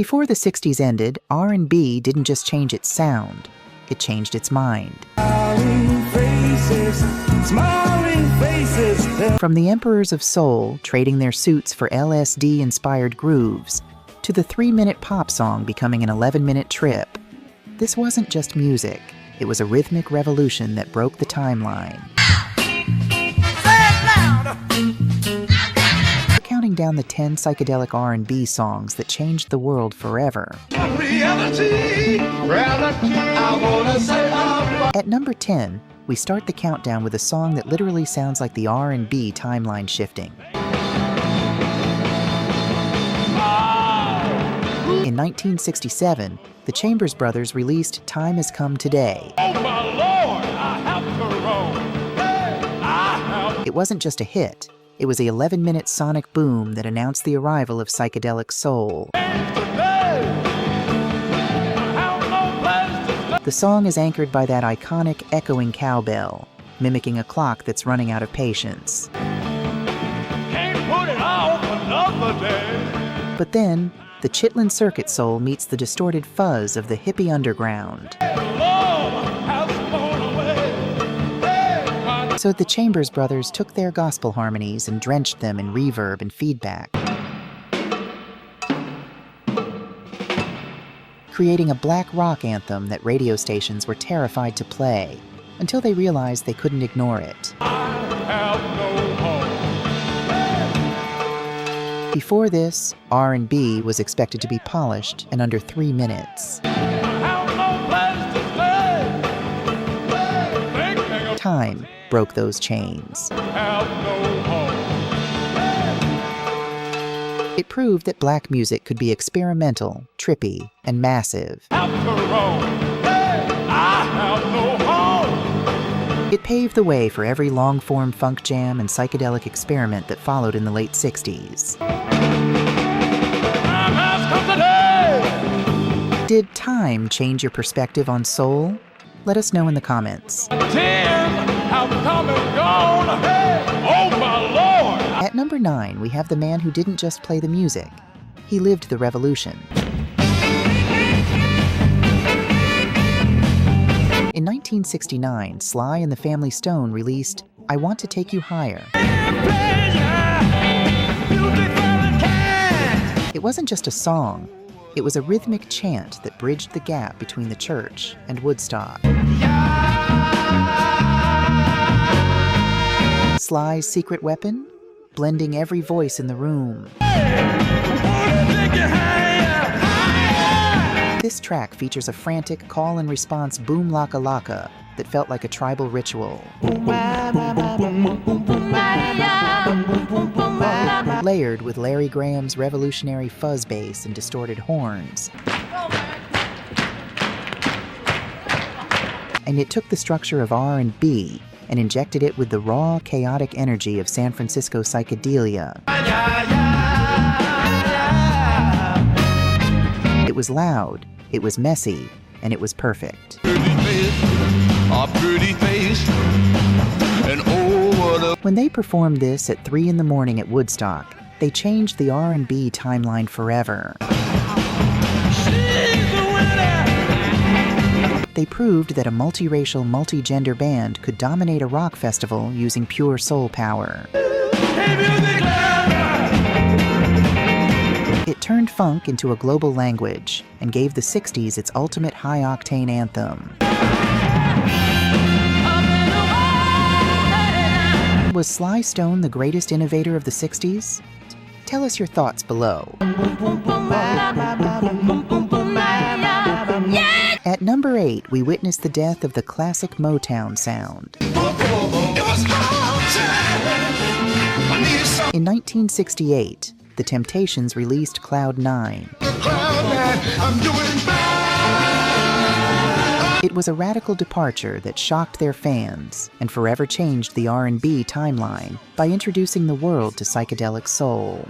Before the 60s ended, R&B didn't just change its sound, it changed its mind. Smiling faces. From the emperors of soul trading their suits for LSD-inspired grooves, to the 3-minute pop song becoming an 11-minute trip, this wasn't just music, it was a rhythmic revolution that broke the timeline. Counting down the 10 psychedelic R&B songs that changed the world forever. At number 10, we start the countdown with a song that literally sounds like the R&B timeline shifting. In 1967, the Chambers Brothers released Time Has Come Today. Oh my Lord, I have to roam. It wasn't just a hit, it was a 11-minute sonic boom that announced the arrival of psychedelic soul. The song is anchored by that iconic echoing cowbell, mimicking a clock that's running out of patience. Can't put it off another day. But then, the Chitlin Circuit soul meets the distorted fuzz of the hippie underground. So the Chambers Brothers took their gospel harmonies and drenched them in reverb and feedback, creating a black rock anthem that radio stations were terrified to play, until they realized they couldn't ignore it. Before this, R&B was expected to be polished in under 3 minutes. Time broke those chains. It proved that black music could be experimental, trippy, and massive. It paved the way for every long-form funk jam and psychedelic experiment that followed in the late 60s. Did time change your perspective on soul? Let us know in the comments. At number 9, we have the man who didn't just play the music. He lived the revolution. In 1969, Sly and the Family Stone released I Want to Take You Higher. It wasn't just a song, it was a rhythmic chant that bridged the gap between the church and Woodstock. Sly's secret weapon? Blending every voice in the room. This track features a frantic call-and-response boom laka laka that felt like a tribal ritual. Layered with Larry Graham's revolutionary fuzz bass and distorted horns. And it took the structure of R&B and injected it with the raw, chaotic energy of San Francisco psychedelia. It was loud, it was messy, and it was perfect. When they performed this at 3 in the morning at Woodstock, they changed the R&B timeline forever. They proved that a multiracial, multi-gender band could dominate a rock festival using pure soul power. It turned funk into a global language and gave the 60s its ultimate high-octane anthem. Was Sly Stone the greatest innovator of the 60s? Tell us your thoughts below. At number 8, we witness the death of the classic Motown sound. In 1968, the Temptations released Cloud 9. It was a radical departure that shocked their fans and forever changed the R&B timeline by introducing the world to psychedelic soul.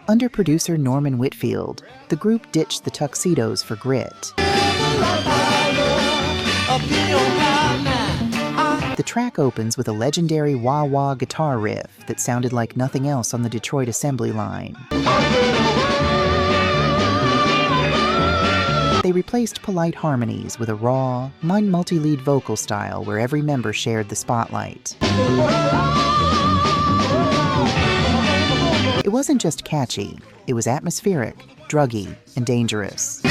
Under producer Norman Whitfield, the group ditched the tuxedos for grit. The track opens with a legendary wah-wah guitar riff that sounded like nothing else on the Detroit assembly line. They replaced polite harmonies with a raw, multi-lead vocal style where every member shared the spotlight. It wasn't just catchy, it was atmospheric, druggy, and dangerous.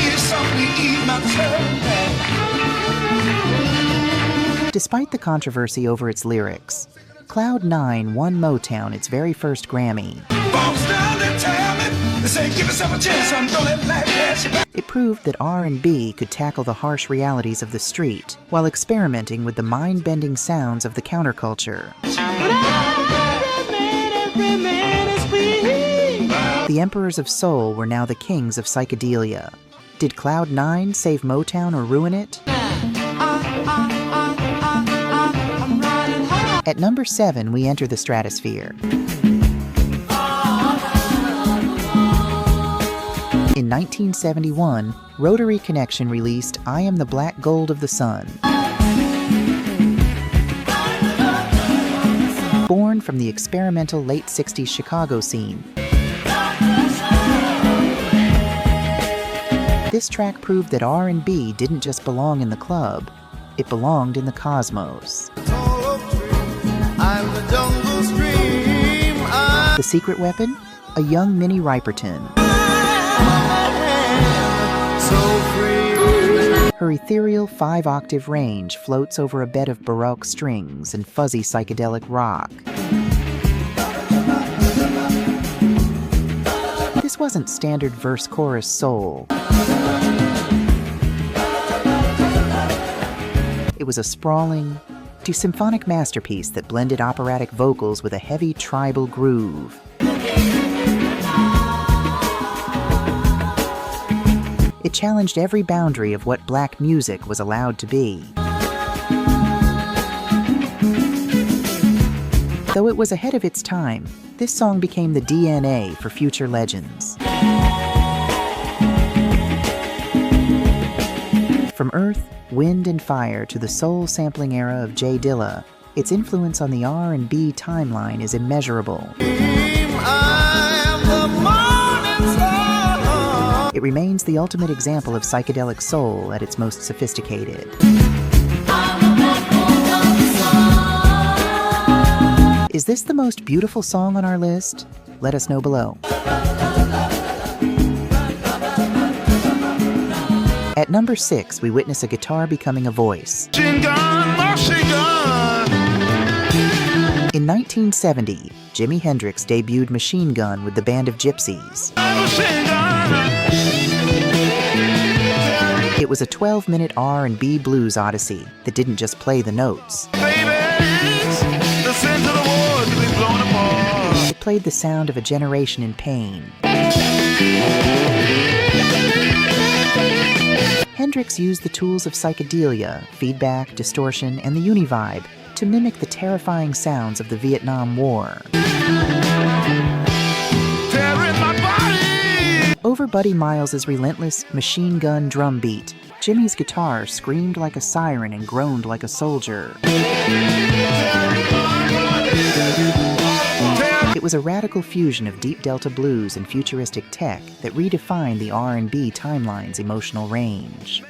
Despite the controversy over its lyrics, Cloud 9 won Motown its very first Grammy. It proved that R&B could tackle the harsh realities of the street while experimenting with the mind-bending sounds of the counterculture. The Emperors of Soul were now the kings of psychedelia. Did Cloud 9 save Motown or ruin it? At number 7, we enter the stratosphere. In 1971, Rotary Connection released I Am the Black Gold of the Sun. Born from the experimental late 60s Chicago scene, this track proved that R&B didn't just belong in the club, it belonged in the cosmos. The secret weapon? A young Minnie Riperton. Her ethereal 5-octave range floats over a bed of Baroque strings and fuzzy psychedelic rock. This wasn't standard verse-chorus soul. It was a sprawling, symphonic masterpiece that blended operatic vocals with a heavy tribal groove. It challenged every boundary of what black music was allowed to be. Though it was ahead of its time, this song became the DNA for future legends. From Earth, Wind and Fire to the soul sampling era of J Dilla, its influence on the R&B timeline is immeasurable. It remains the ultimate example of psychedelic soul at its most sophisticated. Is this the most beautiful song on our list? Let us know below. At number 6, we witness a guitar becoming a voice. In 1970, Jimi Hendrix debuted Machine Gun with the Band of Gypsies. It was a 12-minute R&B blues odyssey that didn't just play the notes. It played the sound of a generation in pain. Hendrix used the tools of psychedelia, feedback, distortion, and the univibe to mimic the terrifying sounds of the Vietnam War. Over Buddy Miles's relentless machine gun drum beat, Jimmy's guitar screamed like a siren and groaned like a soldier. It was a radical fusion of deep delta blues and futuristic tech that redefined the R&B timeline's emotional range.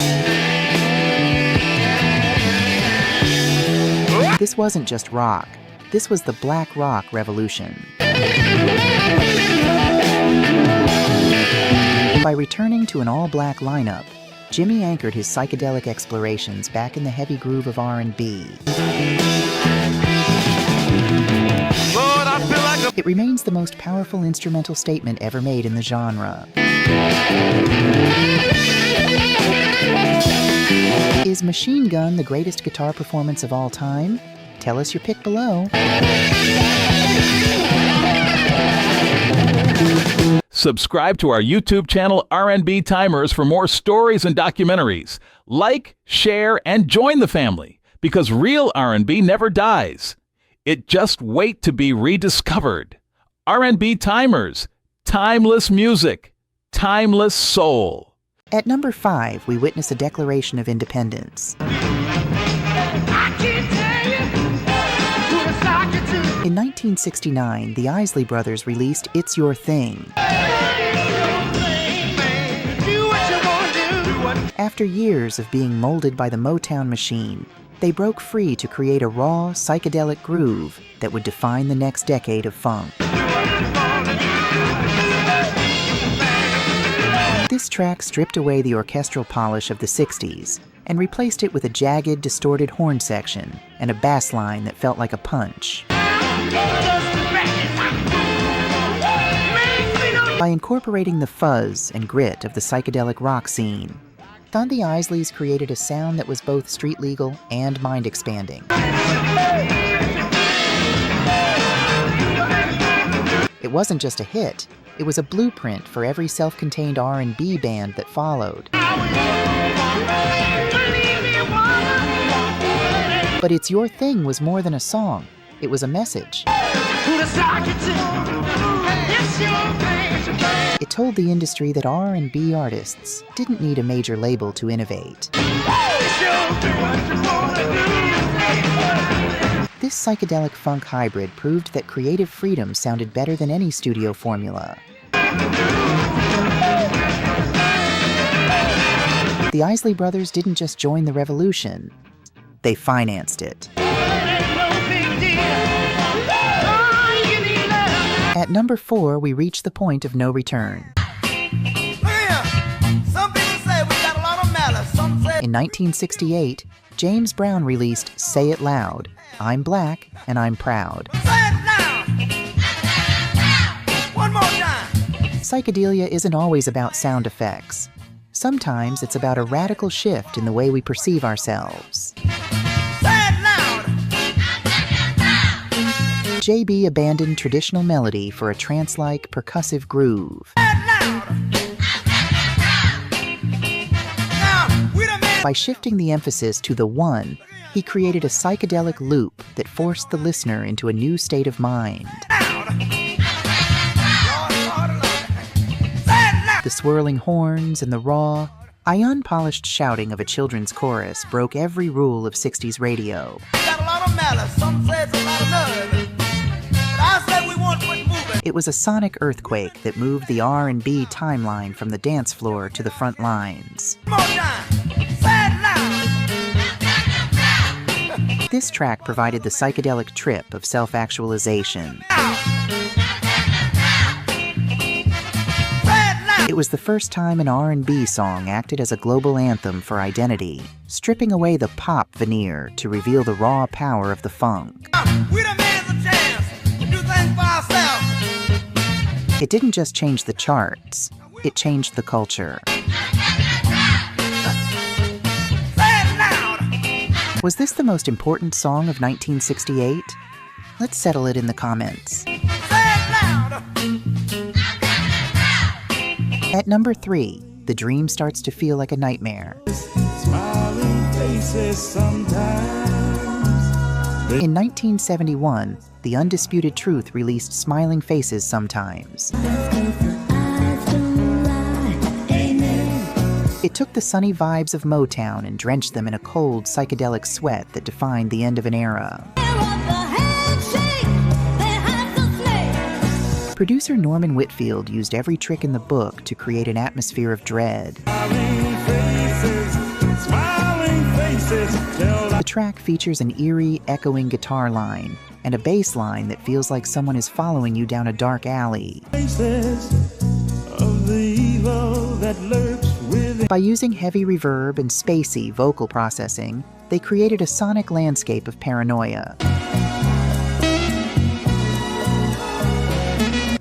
This wasn't just rock. This was the Black Rock Revolution. By returning to an all-black lineup, Jimi anchored his psychedelic explorations back in the heavy groove of R&B. It remains the most powerful instrumental statement ever made in the genre. Is Machine Gun the greatest guitar performance of all time? Tell us your pick below. Subscribe to our YouTube channel R&B Timers for more stories and documentaries. Like, share, and join the family, because real R&B never dies. It just waits to be rediscovered. R&B Timers, timeless music, timeless soul. At number 5, we witness a declaration of independence. I can't tell you 1969, the Isley Brothers released It's Your Thing. After years of being molded by the Motown machine, they broke free to create a raw, psychedelic groove that would define the next decade of funk. This track stripped away the orchestral polish of the 60s and replaced it with a jagged, distorted horn section and a bass line that felt like a punch. By incorporating the fuzz and grit of the psychedelic rock scene, the Isleys created a sound that was both street legal and mind-expanding. It wasn't just a hit, it was a blueprint for every self-contained R&B band that followed. But It's Your Thing was more than a song, it was a message. It told the industry that R&B artists didn't need a major label to innovate. This psychedelic funk hybrid proved that creative freedom sounded better than any studio formula. The Isley Brothers didn't just join the revolution, they financed it. At number 4, we reach the point of no return. In 1968, James Brown released Say It Loud, I'm Black and I'm Proud. One more time. Psychedelia isn't always about sound effects. Sometimes it's about a radical shift in the way we perceive ourselves. JB abandoned traditional melody for a trance-like percussive groove. By shifting the emphasis to the one, he created a psychedelic loop that forced the listener into a new state of mind. The swirling horns and the raw, unpolished shouting of a children's chorus broke every rule of 60s radio. It was a sonic earthquake that moved the R&B timeline from the dance floor to the front lines. This track provided the psychedelic trip of self-actualization. It was the first time an R&B song acted as a global anthem for identity, stripping away the pop veneer to reveal the raw power of the funk. It didn't just change the charts, it changed the culture. Was this the most important song of 1968? Let's settle it in the comments. At number 3, the dream starts to feel like a nightmare. In 1971, The Undisputed Truth released Smiling Faces Sometimes. It took the sunny vibes of Motown and drenched them in a cold, psychedelic sweat that defined the end of an era. Producer Norman Whitfield used every trick in the book to create an atmosphere of dread. The track features an eerie, echoing guitar line and a bass line that feels like someone is following you down a dark alley. By using heavy reverb and spacey vocal processing, they created a sonic landscape of paranoia.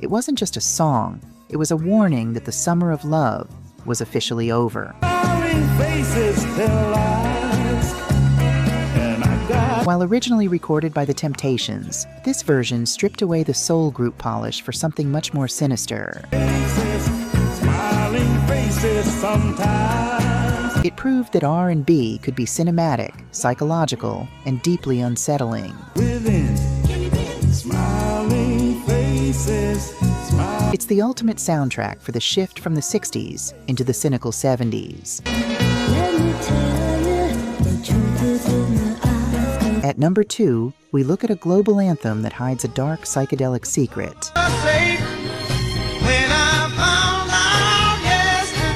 It wasn't just a song, it was a warning that the summer of love was officially over. While originally recorded by The Temptations, this version stripped away the soul group polish for something much more sinister. It proved that R&B could be cinematic, psychological, and deeply unsettling. It's the ultimate soundtrack for the shift from the 60s into the cynical 70s. At number 2, we look at a global anthem that hides a dark psychedelic secret.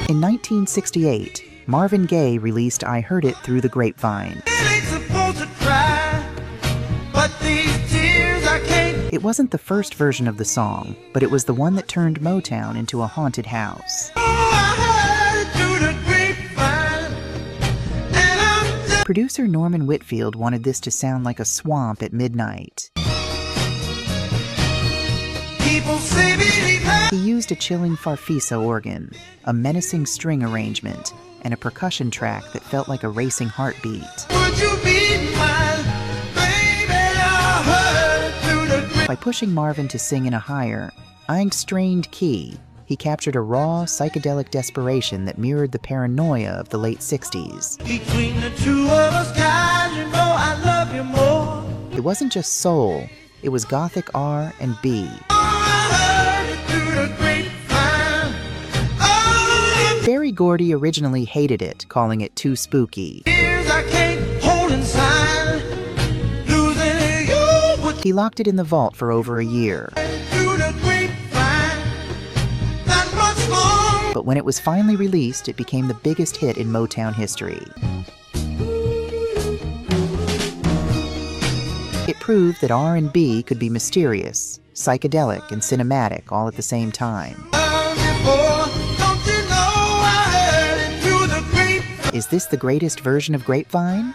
In 1968, Marvin Gaye released I Heard It Through the Grapevine. It wasn't the first version of the song, but it was the one that turned Motown into a haunted house. Producer Norman Whitfield wanted this to sound like a swamp at midnight. He used a chilling farfisa organ, a menacing string arrangement, and a percussion track that felt like a racing heartbeat. By pushing Marvin to sing in a higher, unstrained key, he captured a raw, psychedelic desperation that mirrored the paranoia of the late 60s. Between the two of us, guys, you know I love you more. It wasn't just soul, it was gothic R&B. Berry Gordy originally hated it, calling it too spooky. He locked it in the vault for over a year. But when it was finally released, it became the biggest hit in Motown history. It proved that R&B could be mysterious, psychedelic, and cinematic all at the same time. Is this the greatest version of Grapevine?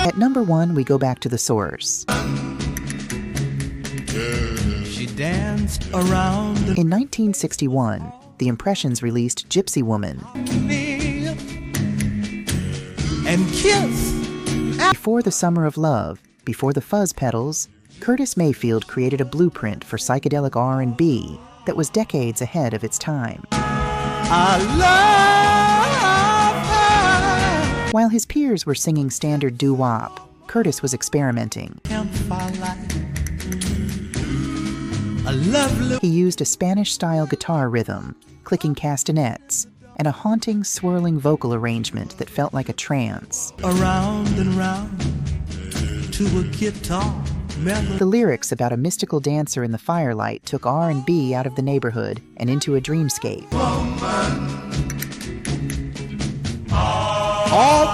At number 1, we go back to the source. She danced around In 1961, the Impressions released Gypsy Woman. me and kissed. Before the Summer of Love, before the Fuzz Pedals, Curtis Mayfield created a blueprint for psychedelic R&B that was decades ahead of its time. I love her. While his peers were singing standard doo-wop, Curtis was experimenting. Campfire light. A lovely He used a Spanish-style guitar rhythm, clicking castanets, and a haunting, swirling vocal arrangement that felt like a trance. around and round to a guitar melody. The lyrics about a mystical dancer in the firelight took R&B out of the neighborhood and into a dreamscape.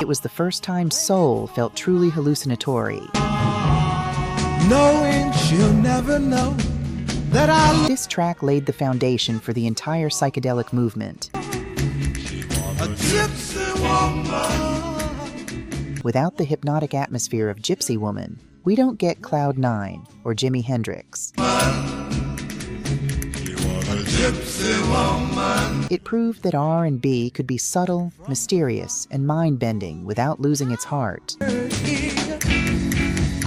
It was the first time soul felt truly hallucinatory. Knowing she'll never know that I love This track laid the foundation for the entire psychedelic movement. a gypsy woman. Without the hypnotic atmosphere of Gypsy Woman, we don't get Cloud 9 or Jimi Hendrix. It proved that R&B could be subtle, mysterious, and mind-bending without losing its heart.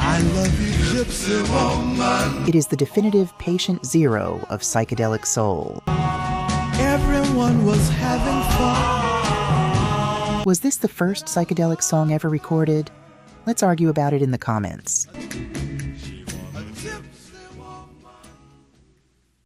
I love you, gypsy woman. It is the definitive patient zero of psychedelic soul. Everyone was having fun. Was this the first psychedelic song ever recorded? Let's argue about it in the comments.